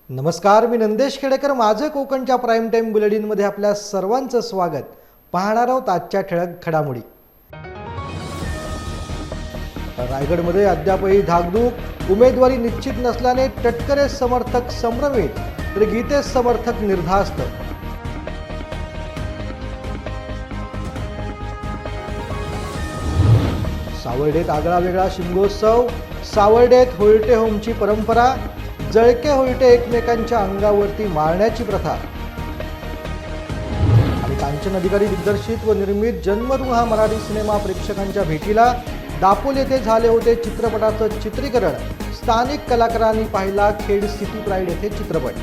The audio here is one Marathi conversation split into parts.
नमस्कार, मी नंदेश खेडेकर. माझं कोकणच्या प्राईम टाईम बुलेटिनमध्ये आपल्या सर्वांचं स्वागत. पाहणार आहोत आजच्या ठळक घडामोडी. रायगडमध्ये अद्यापही धाकधूक. उमेदवारी निश्चित नसल्याने तटकरे समर्थक संभ्रमित तर गीते समर्थक निर्धास्त. सावर्डेत आगळा वेगळा शिमगोत्सव. सावर्डेत होळटे होमची परंपरा. जळके होळटे एकमेकांच्या अंगावरती मारण्याची प्रथा. आणि कांचन अधिकारी दिग्दर्शित व निर्मित जन्मरू हा मराठी सिनेमा प्रेक्षकांच्या भेटीला. दापोल येथे झाले होते चित्रपटाचं चित्रीकरण. स्थानिक कलाकारांनी पाहिला खेड सिटी प्राईड येथे चित्रपट.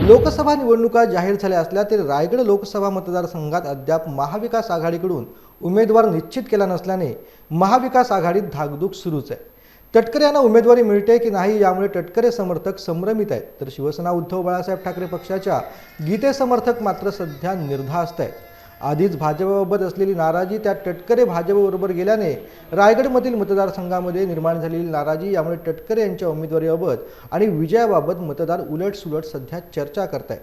लोकसभा निवडणुका जाहीर झाल्या असल्या तरी रायगड लोकसभा मतदारसंघात अद्याप महाविकास आघाडीकडून उमेदवार निश्चित केला नसल्याने महाविकास आघाडीत धाकधूक सुरूच आहे. तटकरे यांना उमेदवारी मिळते की नाही यामुळे तटकरे समर्थक संभ्रमित आहेत, तर शिवसेना उद्धव बाळासाहेब ठाकरे पक्षाच्या गीते समर्थक मात्र सध्या निर्धास्त आहेत. आधीच भाजपबाबत असलेली नाराजी त्यात तटकरे भाजपबरोबर गेल्याने रायगडमधील मतदारसंघामध्ये निर्माण झालेली नाराजी यामुळे तटकरे यांच्या उमेदवारीबाबत आणि विजयाबाबत मतदार उलटसुलट सध्या चर्चा करत आहेत.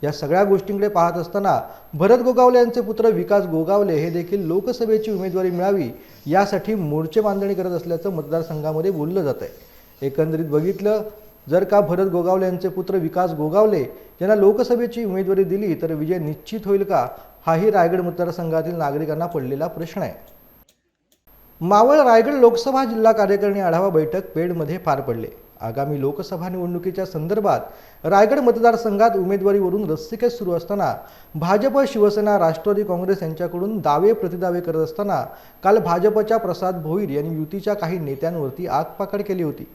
या सगळ्या गोष्टींकडे पाहत असताना भरत गोगावले यांचे पुत्र विकास गोगावले हे देखील लोकसभेची उमेदवारी मिळावी यासाठी मोर्चे बांधणी करत असल्याचं मतदारसंघामध्ये बोललं जात आहे. एकंदरीत बघितलं जर का भरत गोगावले यांचे पुत्र विकास गोगावले यांना लोकसभेची उमेदवारी दिली तर विजय निश्चित होईल का, हाही रायगड मतदारसंघातील नागरिकांना पडलेला प्रश्न आहे. मावळ रायगड लोकसभा जिल्हा कार्यकारिणी आढावा बैठक पेडमध्ये पार पडले. आगामी लोकसभा निवडणुकीच्या संदर्भात रायगड मतदारसंघात उमेदवारीवरून रस्सीखेच सुरू असताना भाजप, शिवसेना, राष्ट्रवादी काँग्रेस यांच्याकडून दावे प्रतिदावे करत असताना काल भाजपच्या प्रसाद भोईर यांनी युतीच्या काही नेत्यांवरती आगपाखड केली होती.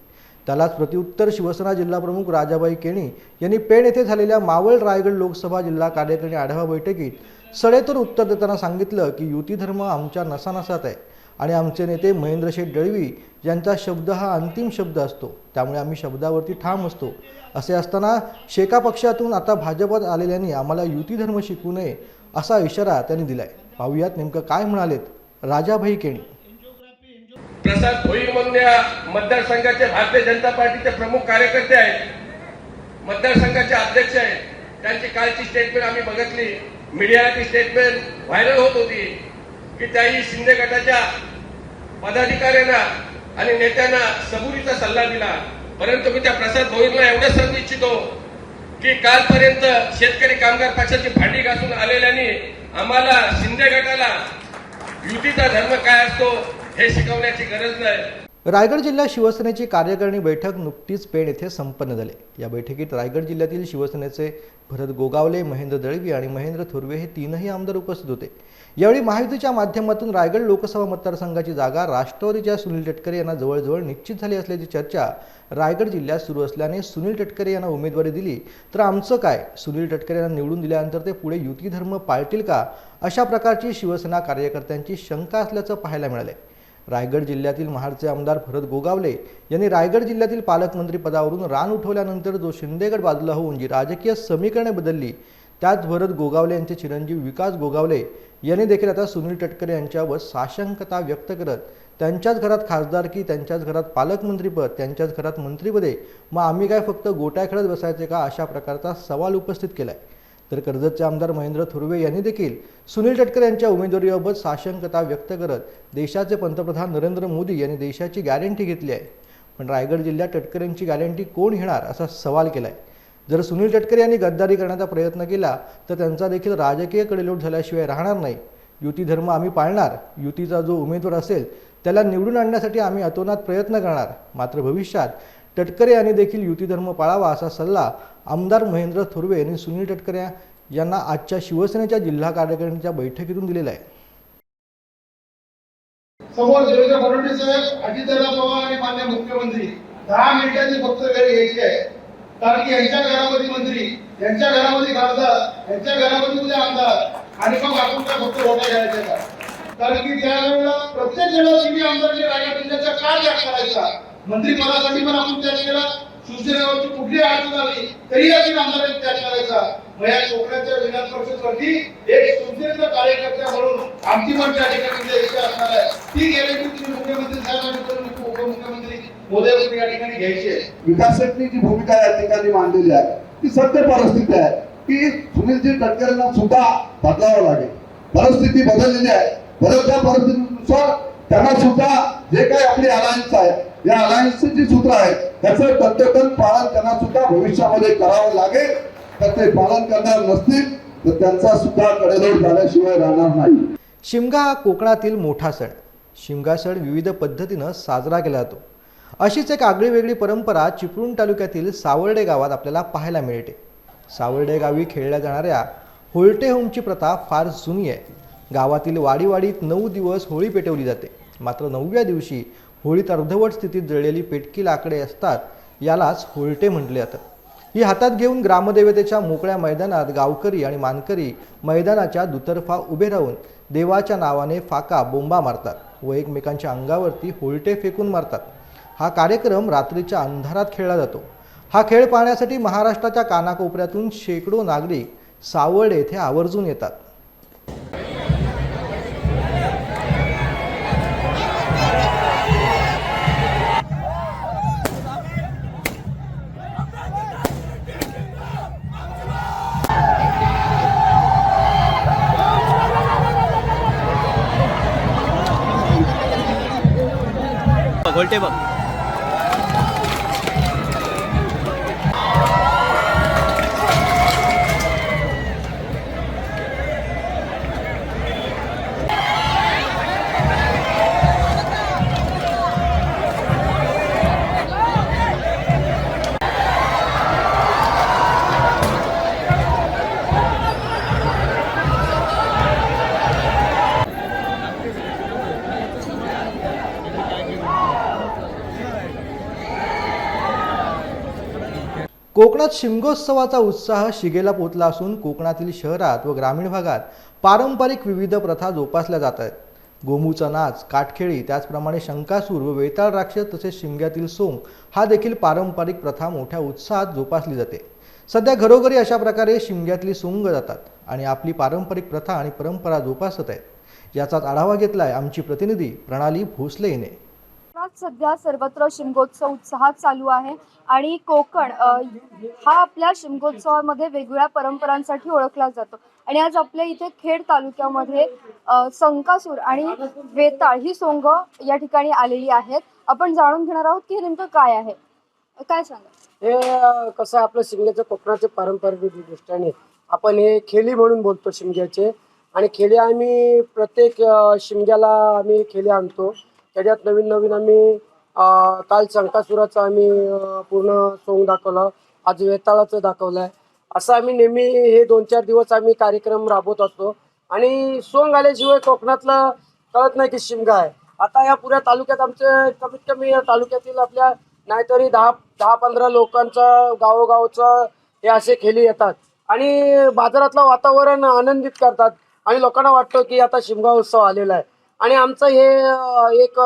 त्यालाच प्रत्युत्तर शिवसेना जिल्हाप्रमुख राजाबाई केणी यांनी पेण येथे झालेल्या मावळ रायगड लोकसभा जिल्हा कार्यकारिणी आढावा बैठकीत सडेतोड उत्तर देताना सांगितलं की युती धर्म आमच्या नसानसात आहे आणि आमचे नेते महेंद्र शेठ दळवी यांचा शब्द हा अंतिम शब्द असतो, त्यामुळे आम्ही शब्दावरती ठाम असतो. असे असताना शेका पक्षातून आता भाजपात आलेल्यांनी आम्हाला युती धर्म शिकू नये असा इशारा त्यांनी दिलाय. पाहूयात नेमकं काय म्हणालेत राजाभाई केणी. प्रसाद भोईर म्हणून या मतदारसंघाचे भारतीय जनता पार्टीचे प्रमुख कार्यकर्ते आहेत, मतदारसंघाचे अध्यक्ष आहेत. त्यांची कालची स्टेटमेंट आम्ही बघितली, मीडियाची स्टेटमेंट व्हायरल होत होती की त्याही शिंदे गटाच्या पदाधिकाऱ्यांना आणि नेत्यांना सबुरीचा सल्ला दिला. परंतु मी त्या प्रसाद भोईरला एवढं सांगू इच्छितो की कालपर्यंत शेतकरी कामगार पक्षाची भांडी घासून आलेल्यांनी आम्हाला शिंदे गटाला युतीचा धर्म काय असतो हे शिकवण्याची गरज नाही. रायगड जिल्हा शिवसेनेची कार्यकारिणी बैठक नुकतीच पेण येथे संपन्न झाली. या बैठकीत रायगड जिल्ह्यातील शिवसेनेचे भरत गोगावले, महेंद्र दळवी आणि महेंद्र थोरवे हे तीनही आमदार उपस्थित होते. यावेळी महायुतीच्या माध्यमातून रायगड लोकसभा मतदारसंघाची जागा राष्ट्रवादीच्या सुनील तटकरे यांना जवळजवळ निश्चित झाली असल्याची चर्चा रायगड जिल्ह्यात सुरू असल्याने सुनील तटकरे यांना उमेदवारी दिली तर आमचं काय, सुनील तटकरे यांना निवडून दिल्यानंतर ते पुढे युती धर्म पाळतील का, अशा प्रकारची शिवसेना कार्यकर्त्यांची शंका असल्याचं पाहायला मिळाले. रायगड जिल्ह्यातील महाडचे आमदार भरत गोगावले यांनी रायगड जिल्ह्यातील पालकमंत्री पदावरून रान उठवल्यानंतर जो शिंदेगड बाजूला होऊन जी राजकीय समीकरणे बदलली त्यात भरत गोगावले यांचे चिरंजीव विकास गोगावले यांनी देखील आता सुनील तटकरे यांच्यावर साशंकता व्यक्त करत त्यांच्याच घरात खासदारकी, त्यांच्याच घरात पालकमंत्रीपद, त्यांच्याच घरात मंत्रीपदे, मग आम्ही काय फक्त गोट्या खेळत बसायचे का, अशा प्रकारचा सवाल उपस्थित केलाय. तर कर्जतचे आमदार महेंद्र थोरवे यांनी देखील सुनील तटकरे यांच्या उमेदवारीबाबत साशंकता व्यक्त करत देशाचे पंतप्रधान नरेंद्र मोदी यांनी देशाची गॅरंटी घेतली आहे, पण रायगड जिल्ह्यात तटकरेंची गॅरंटी कोण घेणार असा सवाल केलाय. जर सुनील तटकरे यांनी गद्दारी करण्याचा प्रयत्न केला तर त्यांचा देखील राजकीय कडेलोट झाल्याशिवाय राहणार नाही. युती धर्म आम्ही पाळणार, युतीचा जो उमेदवार असेल त्याला निवडून आणण्यासाठी आम्ही अतोनात प्रयत्न करणार. मात्र भविष्यात तटकरे यांनी देखील युती धर्म पाळावा असा सल्ला आमदार महेंद्र थोरवे यांनी सुनील तटकरे यांना आजच्या शिवसेनेच्या जिल्हा कार्यकारिणीच्या बैठकीतून दिलेला आहे. समोर देवेंद्र फडणवीस साहेब, अजितदादा पवार आणि माननीय मुख्यमंत्री 10 मिनिटांची फक्त वेळ घ्यायची आहे, कारण की यांच्या घरामध्ये मंत्री, यांच्या घरामध्ये खासदार, यांच्या घरामध्ये उद्या आमदार आणि मग आपण काय फक्त वोटा घ्यायचा का? कारण की त्यावेळेला प्रत्येक वेळेला तुम्ही आमदारची रायगड जिल्ह्याचा का त्याग करायचा? मंत्रिपदासाठी पण आपण त्याग केला, शिवसेनेवरची कुठली अडचण आली तरी आपण आमदारांनी त्याग करायचा. मग या कोकणाच्या विधान परिषदेवरती एक शिवसेनेचा कार्यकर्ता म्हणून आमची पण त्या ठिकाणी इच्छा असणार आहे. ती गॅरंटी तुम्ही मुख्यमंत्री साहेबांनी उपमुख्यमंत्री मोदी या ठिकाणी घ्यायची आहे. विकासाची जी भूमिका या ठिकाणी मांडलेली आहे ती सत्य परिस्थिती आहे की सुनीलजी तटकरेंना सुद्धा बदलावं लागेल. परिस्थिती बदललेली आहे. बदलत्या परिस्थितीनुसार त्यांना सुद्धा जे काही आपली अलायन्स आहे या अलायन्सची जी सूत्र आहेत त्याचं तत्वतन पालन त्यांना सुद्धा भविष्यामध्ये करावं लागेल. तर ते पालन करणार नसतील तर त्यांचा सुद्धा कडेलोट झाल्याशिवाय राहणार नाही. शिमगा हा कोकणातील मोठा सण. शिमगा सण विविध पद्धतीनं साजरा केला जातो. अशीच एक आगळीवेगळी परंपरा चिपळूण तालुक्यातील सावर्डे गावात आपल्याला पाहायला मिळते. सावर्डे गावी खेळल्या जाणाऱ्या होळटे होमची प्रथा फार जुनी आहे. गावातील वाडीवाडीत 9 दिवस होळी पेटवली जाते. मात्र 9व्या दिवशी होळीत अर्धवट स्थितीत जळलेली पेटकी लाकडे असतात, यालाच होळटे म्हटले जातं. ही हातात घेऊन ग्रामदेवतेच्या मोकळ्या मैदानात गावकरी आणि मानकरी मैदानाच्या दुतर्फा उभे राहून देवाच्या नावाने फाका बोंबा मारतात व एकमेकांच्या अंगावरती होळटे फेकून मारतात. हा कार्यक्रम रात्रीच्या अंधारात खेळला जातो. हा खेळ पाहण्यासाठी महाराष्ट्राच्या कानाकोपऱ्यातून शेकडो नागरिक सावर्डे येथे आवर्जून येतात. गोल्टे बघ. कोकणात शिमगोत्सवाचा उत्साह शिगेला पोचला असून कोकणातील शहरात व ग्रामीण भागात पारंपरिक विविध प्रथा जोपासल्या जात आहेत. गोमूचा नाच, काठखेळी, त्याचप्रमाणे शंकासूर व वेताळ राक्षस तसेच शिमग्यातील सोंग हा देखील पारंपरिक प्रथा मोठ्या उत्साहात जोपासली जाते. सध्या घरोघरी अशा प्रकारे शिमग्यातली सोंग जातात आणि आपली पारंपरिक प्रथा आणि परंपरा जोपासत आहेत. याचाच आढावा घेतलाय आमची प्रतिनिधी प्रणाली भोसले हिने. सध्या सर्वत्र शिमगोत्सव उत्साहात चालू आहे आणि कोकण हा आपल्या शिमगोत्सवामध्ये वेगवेगळ्या परंपरांसाठी ओळखला जातो. आणि आज आपल्या इथे खेड तालुक्यामध्ये संकासूर आणि वेताळ ही सोंग या ठिकाणी आलेली आहेत. आपण जाणून घेणार आहोत की हे नेमकं काय आहे. काय सांगा? हे कसं आपलं शिमग्याचं कोकणाचे पारंपरिक दृष्टीने आपण हे खेळी म्हणून बोलतो शिमग्याचे. आणि खेळी आम्ही प्रत्येक शिमग्याला आम्ही खेळी आणतो. त्याच्यात नवीन नवीन आम्ही काल शंकासुराचं आम्ही पूर्ण सोंग दाखवलं, आज वेताळाचं दाखवलं आहे. असं आम्ही नेहमी हे 2-4 दिवस आम्ही कार्यक्रम राबवत असतो. आणि सोंग आल्याशिवाय कोकणातलं कळत नाही की शिमगा आहे. आता या पुऱ्या तालुक्यात आमचे कमीत कमी या तालुक्यातील आपल्या नाहीतरी 10-15 लोकांचं गावोगावचं हे असे खेळी येतात आणि बाजारातलं वातावरण आनंदित करतात आणि लोकांना वाटतं की आता शिमगा उत्सव आलेला आहे. आणि आमचं हे एक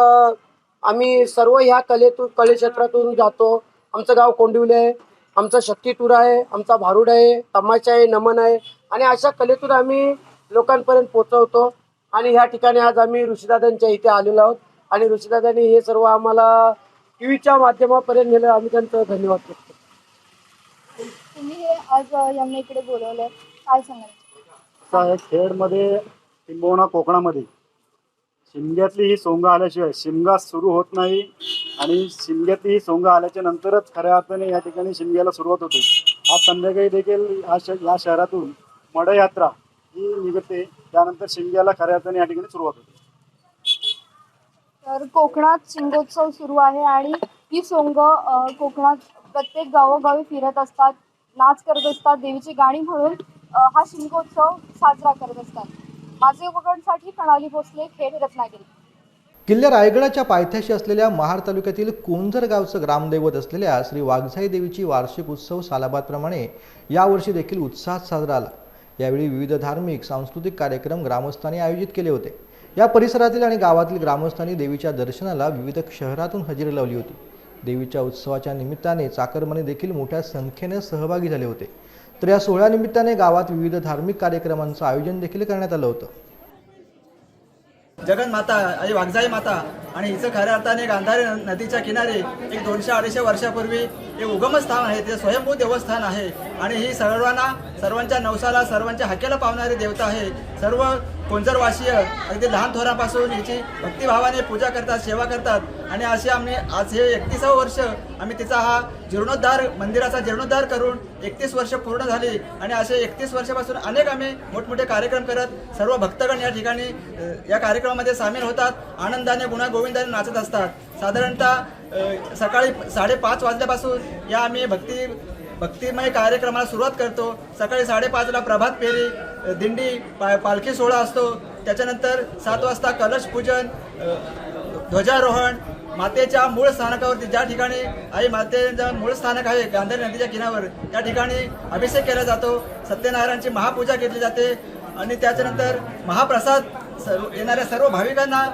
आम्ही सर्व ह्या कले क्षेत्रातून जातो. आमचं गाव कोंडिवले आहे, आमचं शक्ती टूर आहे, आमचा भारूड आहे, तमाशा आहे, नमन आहे आणि अशा कलेतून आम्ही लोकांपर्यंत पोहोचवतो. आणि ह्या ठिकाणी आज आम्ही ऋषीदादांच्या इथे आलेलो आहोत आणि ऋषीदादांनी हे सर्व आम्हाला टीव्हीच्या माध्यमापर्यंत नेलं. आम्ही त्यांचं धन्यवाद करतो. तुम्ही हे आज यांना इकडे बोलवलंय, काय सांगाल? खेडमध्ये किंबहुना कोकणामध्ये शिमग्यातली ही सोंग आल्याशिवाय शिमगा सुरू होत नाही आणि शिमग्यातली ही सोंग आल्याच्या नंतरच खऱ्या अर्थाने या ठिकाणी शिमग्याला सुरुवात होते. आज संध्याकाळी देखील या शहरातून मडयात्रा ही निघते, त्यानंतर शिमग्याला खऱ्या अर्थाने या ठिकाणी सुरुवात होते. तर कोकणात शिमगोत्सव सुरू आहे आणि ही सोंग कोकणात प्रत्येक गावोगावी फिरत असतात, नाच करत असतात, देवीची गाणी म्हणून हा शिमगोत्सव साजरा करत असतात. माझे कोकणसाठी प्रणाली भोसले, खेड, रत्नागिरी. किल्ल्या रायगडाच्या पायथ्याशी असलेल्या महाड तालुक्यातील कोंझर गावचं ग्रामदैवत असलेल्या श्री वाघजाई देवीची वार्षिक उत्सव सालाबादप्रमाणे यावर्षी देखील उत्साहात साजरा झाला. यावेळी विविध धार्मिक सांस्कृतिक कार्यक्रम ग्रामस्थांनी आयोजित केले होते. या परिसरातील आणि गावातील ग्रामस्थांनी देवीच्या दर्शनाला विविध शहरातून हजेरी लावली होती. देवीच्या उत्सवाच्या निमित्ताने चाकरमानी देखील मोठ्या संख्येने सहभागी झाले होते. तर या सोहळ्यानिमित्ताने गावात विविध धार्मिक कार्यक्रमांचं आयोजन देखील करण्यात आलं होतं. जगन्माता आणि वाघजाई माता आणि हिचं खऱ्या अर्थाने गांधारी नदीच्या किनारी एक 200-250 वर्षापूर्वी एक उगमस्थान आहे, ते स्वयंभू देवस्थान आहे आणि ही सर्वांच्या नवसाला सर्वांच्या हाकेला पावणारी देवता आहे. सर्व कोंजरवासीय अगदी लहान थोरापासून हिची भक्तिभावाने पूजा करतात, सेवा करतात आणि असे आम्ही आज हे 31वं वर्ष आम्ही तिचा हा मंदिराचा जीर्णोद्धार करून 31 वर्ष पूर्ण झाली आणि असे 31 वर्षापासून अनेक आम्ही मोठमोठे कार्यक्रम करत सर्व भक्तगण या ठिकाणी या कार्यक्रमामध्ये सामील होतात. आनंदाने गुणागोविंदाने नाचत असतात. साधारणतः सकाळी 5:30 वाजल्यापासून या आम्ही भक्तिमय कार्यक्रमाला सुरुवात करतो. सकाळी 5:30ला प्रभात फेरी, दिंडी, पालखी सोहळा असतो. त्याच्यानंतर 7 वाजता कलश पूजन, ध्वजारोहण, मातेच्या मूळ स्थानकावरती ज्या ठिकाणी आई मातेचं मूळ स्थानक आहे गांधारी नदीच्या किनाऱ्यावर त्या ठिकाणी अभिषेक केला जातो. सत्यनारायणाची महापूजा केली जाते आणि त्याच्यानंतर महाप्रसाद येणाऱ्या सर्व भाविकांना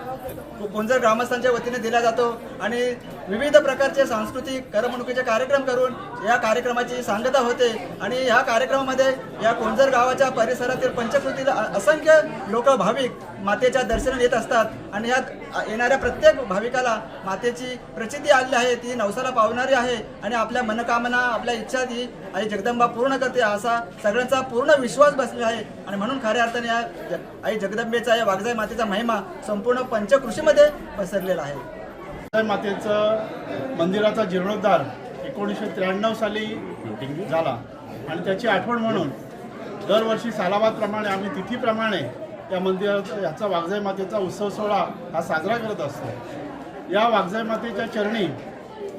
कोंजर ग्रामस्थांच्या वतीने दिला जातो आणि विविध प्रकारचे सांस्कृतिक करमणुकीचे कार्यक्रम करून या कार्यक्रमाची सांगता होते आणि ह्या कार्यक्रमामध्ये या कोंजर गावाच्या परिसरातील पंचकृतीला असंख्य लोक भाविक मातेच्या दर्शनाला येत असतात आणि ह्यात येणाऱ्या प्रत्येक भाविकाला मातेची प्रचिती आलेली आहे, ती नवसाला पावणारी आहे आणि आपल्या मनकामना आपल्या इच्छा ती आई जगदंबा पूर्ण करते असा सगळ्यांचा पूर्ण विश्वास बसलेला आहे आणि म्हणून खऱ्या अर्थाने या आई जगदंबेचा या वाघजाई मातेचा महिमा संपूर्ण पंचकृषीमध्ये पसरलेला आहे. वाघजाई मातेचं मंदिराचा जीर्णोद्धार 1993 साली झाला आणि त्याची आठवण म्हणून दरवर्षी सालाबादप्रमाणे आम्ही तिथीप्रमाणे या मंदिराचा ह्याचा वाघजाई मातेचा उत्सव सोहळा हा साजरा करत असतो. या वाघजाई मातेच्या चरणी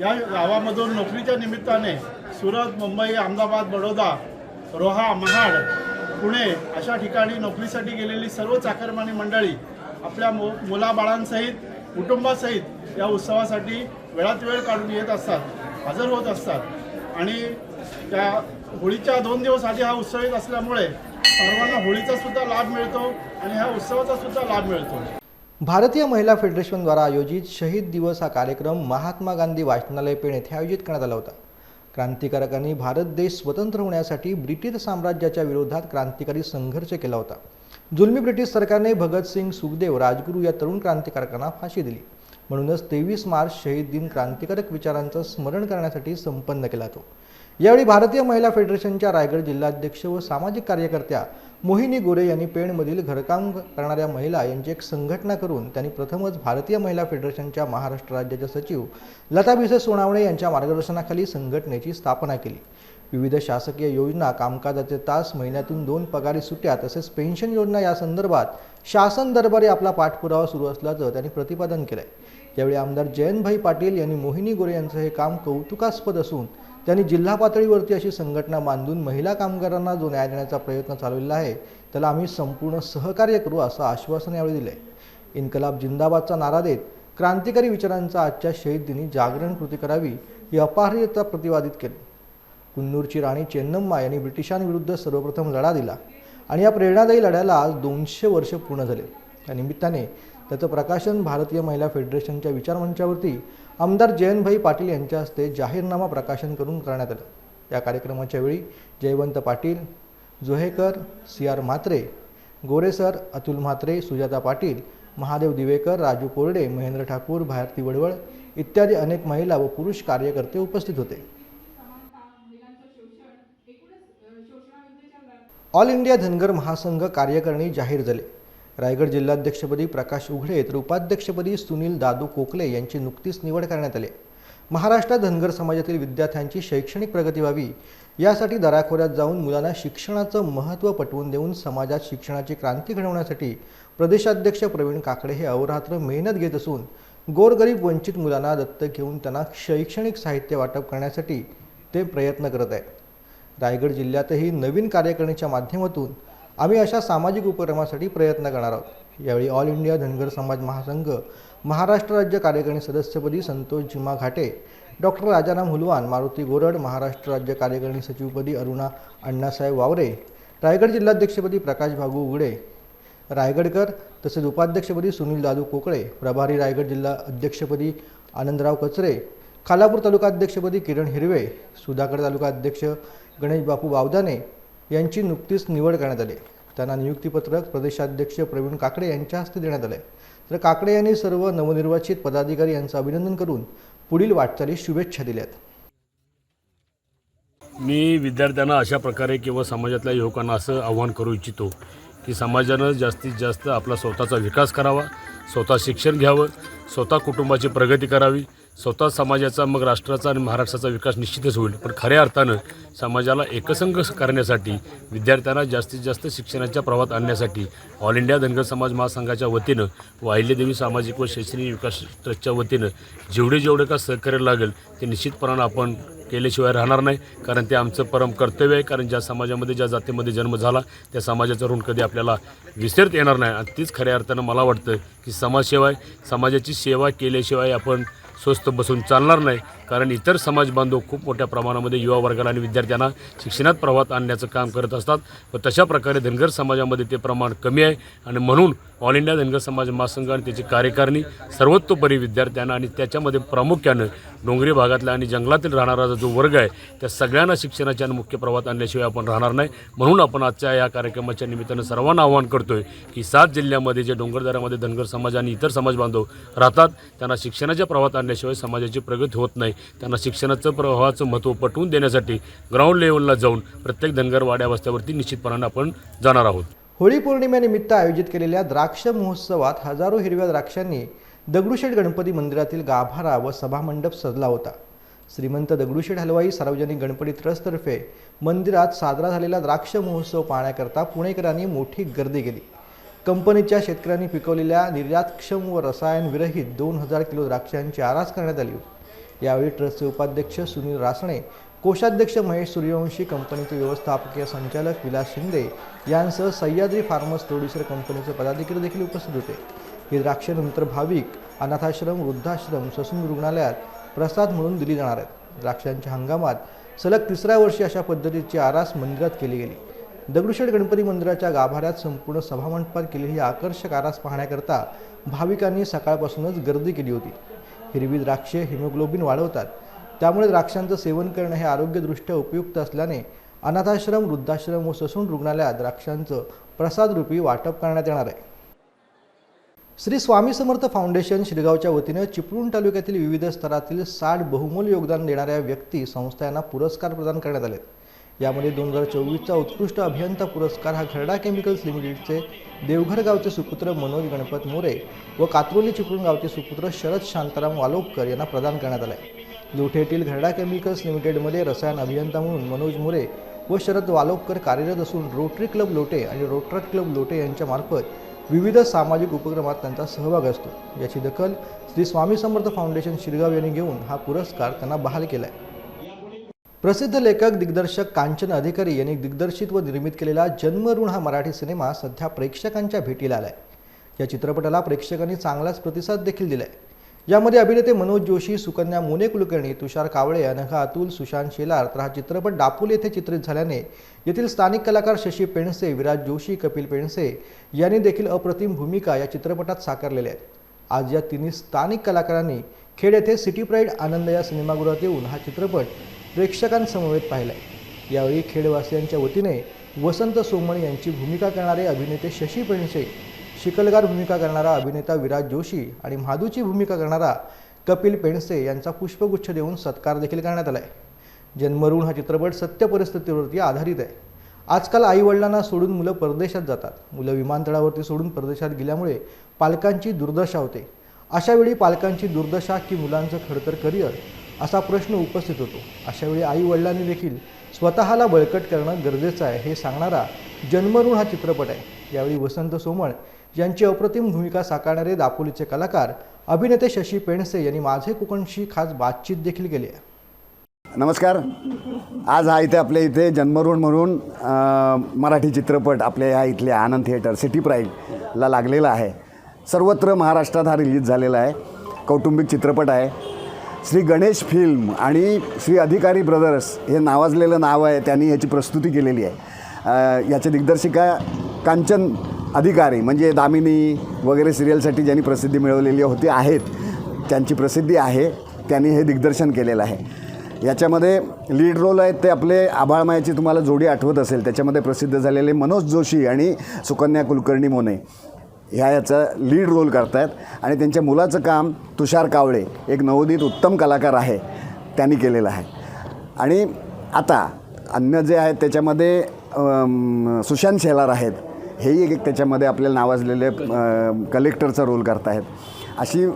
या गावामधून नोकरीच्या निमित्ताने सुरत, मुंबई, अहमदाबाद, बडोदा, रोहा, महाड, पुणे अशा ठिकाणी नोकरीसाठी गेलेली सर्व चाकरमानी मंडळी आपल्या मुलाबाळांसहित कुटुंबासहित या उत्सवासाठी वेळात वेळ काढून येत असतात, हजर होत असतात आणि त्या होळीच्या 2 दिवस आधी हा उत्सव येत असल्यामुळे सर्वांना होळीचा सुद्धा लाभ मिळतो आणि ह्या उत्सवाचा सुद्धा लाभ मिळतो. भारतीय महिला फेडरेशनद्वारा आयोजित शहीद दिवस हा कार्यक्रम महात्मा गांधी वाचनालय पेण येथे आयोजित करण्यात आला होता. क्रांतिकारकांनी भारत देश स्वतंत्र होण्यासाठी ब्रिटिश साम्राज्याच्या विरोधात क्रांतिकारी संघर्ष केला होता. जुलमी ब्रिटिश सरकारने भगतसिंग, सुखदेव, राजगुरू या तरुण क्रांतिकारकांना फाशी दिली. म्हणूनच 23 मार्च शहीद दिन क्रांतिकारक विचारांचं स्मरण करण्यासाठी संपन्न केला जातो. यावेळी भारतीय महिला फेडरेशनच्या रायगड जिल्हाध्यक्ष व सामाजिक कार्यकर्त्या मोहिनी गोरे यांनी पेणमधील घरकाम करणाऱ्या महिला यांची एक संघटना करून त्यांनी प्रथमच भारतीय महिला फेडरेशनच्या महाराष्ट्र राज्याच्या सचिव लता भिसे सोनावणे यांच्या मार्गदर्शनाखाली संघटनेची स्थापना केली. विविध शासकीय योजना, कामकाजाचे तास, महिन्यातून 2 पगारी सुट्ट्या तसेच पेन्शन योजना या संदर्भात शासन दरबारी आपला पाठपुरावा सुरू असल्याचं त्यांनी प्रतिपादन केलंय. यावेळी आमदार जयंतभाई पाटील यांनी मोहिनी गोरे यांचं हे काम कौतुकास्पद असून त्यांनी जिल्हा पातळीवरती अशी संघटना बांधून महिला कामगारांना जो न्याय देण्याचा प्रयत्न चालवलेला आहे त्याला आम्ही संपूर्ण सहकार्य करू असं आश्वासन यावेळी दिलंय. इन्कलाब जिंदाबादचा नारा देत क्रांतिकारी विचारांचा आजच्या शहीद दिनी जागरण कृती करावी ही अपहार्यता प्रतिपादित केली. कुन्नूरची राणी चेन्नम्मा यांनी ब्रिटिशांविरुद्ध सर्वप्रथम लढा दिला आणि या प्रेरणादायी लढ्याला आज 200 वर्ष पूर्ण झाले. त्या निमित्ताने त्याचं प्रकाशन भारतीय महिला फेडरेशनच्या विचारमंचावरती आमदार जयंतभाई पाटील यांच्या हस्ते जाहीरनामा प्रकाशन करून करण्यात आलं. या कार्यक्रमाच्या वेळी जयवंत पाटील, जोहेकर, CR म्हात्रे, गोरेसर, अतुल म्हात्रे, सुजाता पाटील, महादेव दिवेकर, राजू कोरडे, महेंद्र ठाकूर, भारती वडवळ इत्यादी अनेक महिला व पुरुष कार्यकर्ते उपस्थित होते. ऑल इंडिया धनगर महासंघ कार्यकारिणी जाहीर झाले. रायगड जिल्हाध्यक्षपदी प्रकाश उघडे तर उपाध्यक्षपदी सुनील दादू कोकले यांची नुकतीच निवड करण्यात आली. महाराष्ट्रात धनगर समाजातील विद्यार्थ्यांची शैक्षणिक प्रगती व्हावी यासाठी दराखोऱ्यात जाऊन मुलांना शिक्षणाचं महत्त्व पटवून देऊन समाजात शिक्षणाची क्रांती घडवण्यासाठी प्रदेशाध्यक्ष प्रवीण काकडे हे अहोरात्र मेहनत घेत असून गोरगरीब वंचित मुलांना दत्तक घेऊन त्यांना शैक्षणिक साहित्य वाटप करण्यासाठी ते प्रयत्न करत आहेत. रायगड जिल्ह्यातही नवीन कार्यकारिणीच्या माध्यमातून आम्ही अशा सामाजिक उपक्रमासाठी प्रयत्न करणार आहोत. यावेळी ऑल इंडिया धनगर समाज महासंघ महाराष्ट्र राज्य कार्यकारिणी सदस्यपदी संतोष जिमा घाटे, डॉक्टर राजाराम हुलवान, मारुती गोरड, महाराष्ट्र राज्य कार्यकारिणी सचिवपदी अरुणा अण्णासाहेब वावरे, रायगड जिल्हाध्यक्षपदी प्रकाश भागू उघडे रायगडकर तसेच उपाध्यक्षपदी सुनील दादू कोकळे, प्रभारी रायगड जिल्हा अध्यक्षपदी आनंदराव कचरे, खालापूर तालुकाध्यक्षपदी किरण हिरवे, सुधागड तालुकाध्यक्ष गणेश बापू बावदाने यांची नुकतीच निवड करण्यात आली. त्यांना नियुक्तीपत्रक प्रदेशाध्यक्ष प्रवीण काकडे यांच्या हस्ते देण्यात आले. तर काकडे यांनी सर्व नवनिर्वाचित पदाधिकारी यांचं अभिनंदन करून पुढील वाटचालीस शुभेच्छा दिल्यात. मी विद्यार्थ्यांना अशा प्रकारे किंवा समाजातल्या युवकांना असं आव्हान करू इच्छितो की समाजानं जास्तीत जास्त आपला स्वतःचा विकास करावा, स्वतः शिक्षण घ्यावं, स्वतः कुटुंबाची प्रगती करावी, स्वतः समाजाचा मग राष्ट्राचा आणि महाराष्ट्राचा विकास निश्चितच होईल. पण खऱ्या अर्थानं समाजाला एकसंघ करण्यासाठी विद्यार्थ्यांना जास्तीत जास्त शिक्षणाच्या प्रवाहात आणण्यासाठी ऑल इंडिया धनगर समाज महासंघाच्या वतीनं व अहिल्यादेवी सामाजिक व शैक्षणिक विकास ट्रस्टच्या वतीनं जेवढे का सहकार्य लागेल ते निश्चितपणानं आपण केल्याशिवाय राहणार नाही. कारण ते आमचं परम कर्तव्य आहे. कारण ज्या समाजामध्ये ज्या जातीमध्ये जन्म झाला त्या समाजाचं ऋण कधी आपल्याला विसरता येणार नाही. आणि तीच खऱ्या अर्थानं मला वाटतं की समाजसेवा आहे. समाजाची सेवा केल्याशिवाय आपण स्वस्थ बसून चालणार नाही. कारण इतर समाज बांधव खूप मोठ्या प्रमाणामध्ये युवा वर्गाला आणि विद्यार्थ्यांना शिक्षणात प्रवाहात आणण्याचं काम करत असतात. व तशा प्रकारे धनगर समाजामध्ये ते प्रमाण कमी आहे. आणि म्हणून ऑल इंडिया धनगर समाज महासंघ आणि त्याची कार्यकारिणी सर्वतोपरी विद्यार्थ्यांना आणि त्याच्यामध्ये प्रामुख्यानं डोंगरी भागातल्या आणि जंगलातील राहणारा जो वर्ग आहे त्या सगळ्यांना शिक्षणाच्या आणि मुख्य प्रवाहात आणल्याशिवाय आपण राहणार नाही. म्हणून आपण आजच्या या कार्यक्रमाच्या निमित्तानं सर्वांना आवाहन करतोय की 7 जिल्ह्यामध्ये जे डोंगरदऱ्यामध्ये धनगर समाज आणि इतर समाज बांधव राहतात त्यांना शिक्षणाच्या प्रवाहात आणल्याशिवाय समाजाची प्रगती होत नाही. त्यांना शिक्षणाचं प्रवाहाचं महत्त्व पटवून देण्यासाठी ग्राउंड लेवलला जाऊन प्रत्येक धनगर वाड्या वस्त्यावरती निश्चितपणानं आपण जाणार आहोत. होळी पौर्णिमेनिमित्त आयोजित केलेल्या द्राक्ष महोत्सवात हजारो हिरव्या द्राक्षांनी दगडूशेठ गणपती मंदिरातील गाभारा व सभामंडप सजला होता. श्रीमंत दगडूशेठ हलवाई सार्वजनिक गणपती ट्रस्टतर्फे मंदिरात साजरा झालेला द्राक्ष महोत्सव पाहण्याकरता पुणेकरांनी मोठी गर्दी केली. कंपनीच्या शेतकऱ्यांनी पिकवलेल्या निर्यातक्षम व रसायनविरहित 2000 किलो द्राक्षांची आरास करण्यात आली होती. यावेळी ट्रस्टचे उपाध्यक्ष सुनील रासणे, कोषाध्यक्ष महेश सूर्यवंशी, कंपनीचे व्यवस्थापकीय संचालक विलास शिंदे यांसह सह्याद्री फार्मर्स प्रोड्युसर कंपनीचे पदाधिकारी देखील उपस्थित होते. ही द्राक्षे नंतर भाविक, अनाथाश्रम, वृद्धाश्रम, ससून रुग्णालयात प्रसाद म्हणून दिली जाणार आहेत. द्राक्षांच्या हंगामात सलग 3ऱ्या वर्षी अशा पद्धतीची आरास मंदिरात केली गेली. दगडूशेठ गणपती मंदिराच्या गाभाऱ्यात संपूर्ण सभामंडपात केलेली आकर्षक आरास पाहण्याकरता भाविकांनी सकाळपासूनच गर्दी केली होती. हिरवी द्राक्षे हिमोग्लोबिन वाढवतात, त्यामुळे द्राक्षांचं सेवन करणं हे आरोग्यदृष्ट्या उपयुक्त असल्याने अनाथाश्रम, वृद्धाश्रम व ससून रुग्णालयात द्राक्षांचं प्रसादरूपी वाटप करण्यात येणार आहे. श्री स्वामी समर्थ फाउंडेशन शिरगावच्या वतीनं चिपळूण तालुक्यातील विविध स्तरातील 60 बहुमोल योगदान देणाऱ्या व्यक्ती, संस्था यांना पुरस्कार प्रदान करण्यात आले. यामध्ये 2024चा उत्कृष्ट अभियंता पुरस्कार हा खर्डा केमिकल्स लिमिटेडचे देवघर गावचे सुपुत्र मनोज गणपत मोरे व कात्रोली चिपळूण गावचे सुपुत्र शरद शांताराम वालोपकर यांना प्रदान करण्यात आला आहे. लोटे येथील खर्डा केमिकल्स लिमिटेडमध्ये रसायन अभियंता म्हणून मनोज मोरे व शरद वालोपकर कार्यरत असून रोटरी क्लब लोटे आणि रोटरट क्लब लोटे यांच्या मार्फत विविध सामाजिक उपक्रमात त्यांचा सहभाग असतो. याची दखल श्री स्वामी समर्थ फाउंडेशन शिरगाव यांनी घेऊन हा पुरस्कार त्यांना बहाल केला आहे. प्रसिद्ध लेखक दिग्दर्शक कांचन अधिकारी यांनी दिग्दर्शित व निर्मित केलेला जन्मऋण हा मराठी सिनेमा सध्या प्रेक्षकांच्या भेटीला आला आहे. या चित्रपटाला प्रेक्षकांनी चांगलाच प्रतिसाद देखील दिला आहे. यामध्ये अभिनेते मनोज जोशी, सुकन्या मोने कुलकर्णी, तुषार कावळे, अनघा अतुल, सुशांत शेलार तर हा चित्रपट दापोली येथे चित्रित झाल्याने येथील स्थानिक कलाकार शशी पेंडसे, विराज जोशी, कपिल पेंडसे यांनी देखील अप्रतिम भूमिका या चित्रपटात साकारलेल्या आहेत. आज या तिन्ही स्थानिक कलाकारांनी खेड येथे सिटी प्राईड आनंद या सिनेमागृहात येऊन हा चित्रपट प्रेक्षकांसमवेत पाहिला आहे. यावेळी खेडवासियांच्या वतीने वसंत सोमणी यांची भूमिका करणारे अभिनेते शशी पेंडसे, शिकलगार भूमिका करणारा अभिनेता विराज जोशी आणि म्हादूची भूमिका करणारा कपिल पेंडसे यांचा पुष्पगुच्छ देऊन सत्कार देखील करण्यात आला आहे. जन्मऋण हा चित्रपट सत्य परिस्थितीवरती आधारित आहे. आजकाल आईवडिलांना सोडून मुलं परदेशात जातात. मुलं विमानतळावरती सोडून परदेशात गेल्यामुळे पालकांची दुर्दशा होते. अशावेळी पालकांची दुर्दशा की मुलांचं खडतर करिअर असा प्रश्न उपस्थित होतो. अशावेळी आईवडिलांनी देखील स्वतःला बळकट करणं गरजेचं आहे हे सांगणारा जन्मऋण हा चित्रपट आहे. यावेळी वसंत सोमण यांची अप्रतिम भूमिका साकारणारे दापोलीचे कलाकार अभिनेते शशी पेंडसे यांनी माझे कोकणशी खास बातचीत देखील केली आहे. नमस्कार. आज हा इथे आपल्या इथे जन्मऋण म्हणून मराठी चित्रपट आपल्या ह्या इथल्या आनंद थिएटर सिटी प्राईडला लागलेला आहे. सर्वत्र महाराष्ट्रात हा रिलीज झालेला आहे. कौटुंबिक चित्रपट आहे. श्री गणेश फिल्म आणि श्री अधिकारी ब्रदर्स हे नावाजलेलं नाव आहे, त्यांनी याची प्रस्तुती केलेली आहे. याचे दिग्दर्शिका कांचन अधिकारी म्हणजे दामिनी वगैरे सिरियलसाठी ज्यांनी प्रसिद्धी मिळवलेली होती आहेत, त्यांची प्रसिद्धी आहे, त्यांनी हे दिग्दर्शन केलेलं आहे. याच्यामध्ये लीड रोल आहेत ते आपले आभाळमायाची तुम्हाला जोडी आठवत असेल, त्याच्यामध्ये प्रसिद्ध झालेले मनोज जोशी आणि सुकन्या कुलकर्णी मोने याचा लीड रोल करतायत आणि त्यांच्या मुलाचं काम तुषार कावळे एक नवोदित उत्तम कलाकार आहे त्यांनी केलेलं आहे. आणि आता अन्य जे आहेत त्याच्यामध्ये सुशांत शेलार आहेत, हेही एक त्याच्यामध्ये आपल्याला नावाजलेले कलेक्टरचा रोल करतायत. अशी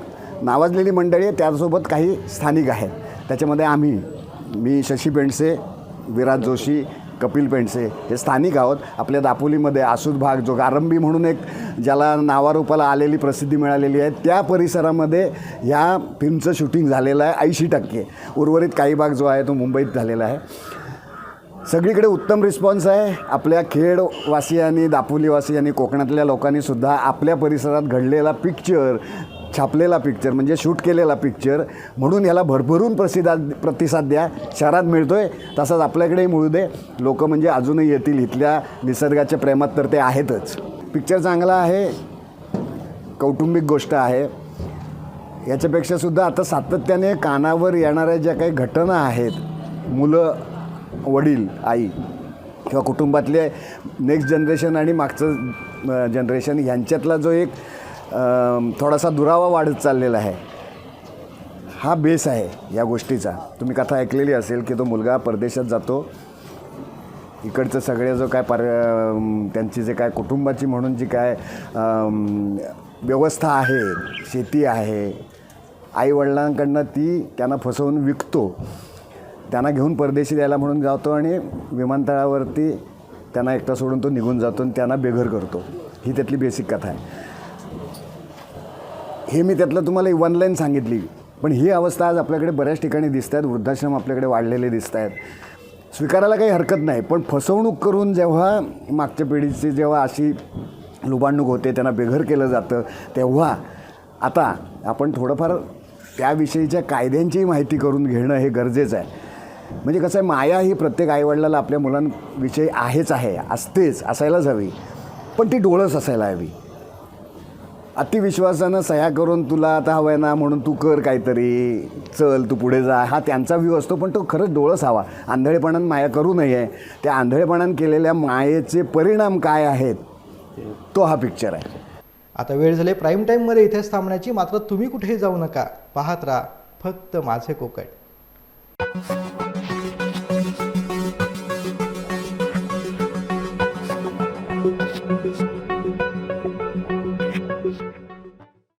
नावाजलेली मंडळी आहे, त्यासोबत काही स्थानिक आहेत. त्याच्यामध्ये मी शशी पेंडसे, विराज जोशी, कपिल पेंडसे हे स्थानिक आहोत. आपल्या दापोलीमध्ये आसूद भाग जो गारंबी म्हणून एक ज्याला नावारूपाला आलेली प्रसिद्धी मिळालेली आहे, त्या परिसरामध्ये ह्या फिल्मचं शूटिंग झालेलं आहे 80%. उर्वरित काही भाग जो आहे तो मुंबईत झालेला आहे. सगळीकडे उत्तम रिस्पॉन्स आहे. आपल्या खेडवासियांनी, दापोलीवासियांनी, कोकणातल्या लोकांनीसुद्धा आपल्या परिसरात घडलेला पिक्चर, छापलेला पिक्चर म्हणजे शूट केलेला पिक्चर म्हणून याला भरभरून प्रतिसाद द्या. शहरात मिळतो आहे तसाच आपल्याकडेही मिळू दे. लोक म्हणजे अजूनही येतील. इथल्या निसर्गाच्या प्रेमात तर ते आहेतच. पिक्चर चांगला आहे, कौटुंबिक गोष्ट आहे. याच्यापेक्षासुद्धा आता सातत्याने कानावर येणाऱ्या ज्या काही घटना आहेत, मुलं, वडील, आई किंवा कुटुंबातले नेक्स्ट जनरेशन आणि मागचं जनरेशन ह्यांच्यातला जो एक थोडासा दुरावा वाढत चाललेला आहे, हा बेस आहे या गोष्टीचा. तुम्ही कथा ऐकलेली असेल की तो मुलगा परदेशात जातो, इकडचं सगळे जो काय त्यांची जे काय कुटुंबाची म्हणून जी काय व्यवस्था आहे, शेती आहे, आईवडिलांकडनं ती त्यांना फसवून विकतो. त्यांना घेऊन परदेशी द्यायला म्हणून जातो आणि विमानतळावरती त्यांना एकटा सोडून तो निघून जातो आणि त्यांना बेघर करतो. ही त्यातली बेसिक कथा आहे. हे मी त्यातलं तुम्हाला 1 लाईन सांगितली, पण ही अवस्था आज आपल्याकडे बऱ्याच ठिकाणी दिसत आहेत. वृद्धाश्रम आपल्याकडे वाढलेले दिसत आहेत. स्वीकारायला काही हरकत नाही, पण फसवणूक करून जेव्हा मागच्या पिढीची जेव्हा अशी लुबाडणूक होते, त्यांना बेघर केलं जातं, तेव्हा आता आपण थोडंफार त्याविषयीच्या कायद्यांचीही माहिती करून घेणं हे गरजेचं आहे. म्हणजे कसं आहे, माया ही प्रत्येक आईवडिलाला आपल्या मुलांविषयी आहेच आहे, असतेच, असायलाच हवी, पण ती डोळस असायला हवी. अतिविश्वासानं सह्या करून तुला आता हवं आहे ना म्हणून तू कर काहीतरी, चल तू पुढे जा, हा त्यांचा व्ह्यू असतो. पण तो खरंच डोळस हवा. आंधळेपणानं माया करू नये. त्या आंधळेपणानं केलेल्या मायेचे परिणाम काय आहेत, तो हा पिक्चर आहे. आता वेळ झाली प्राईम टाईममध्ये इथेच थांबण्याची. मात्र तुम्ही कुठेही जाऊ नका, पाहत राहा फक्त माझे कोकण.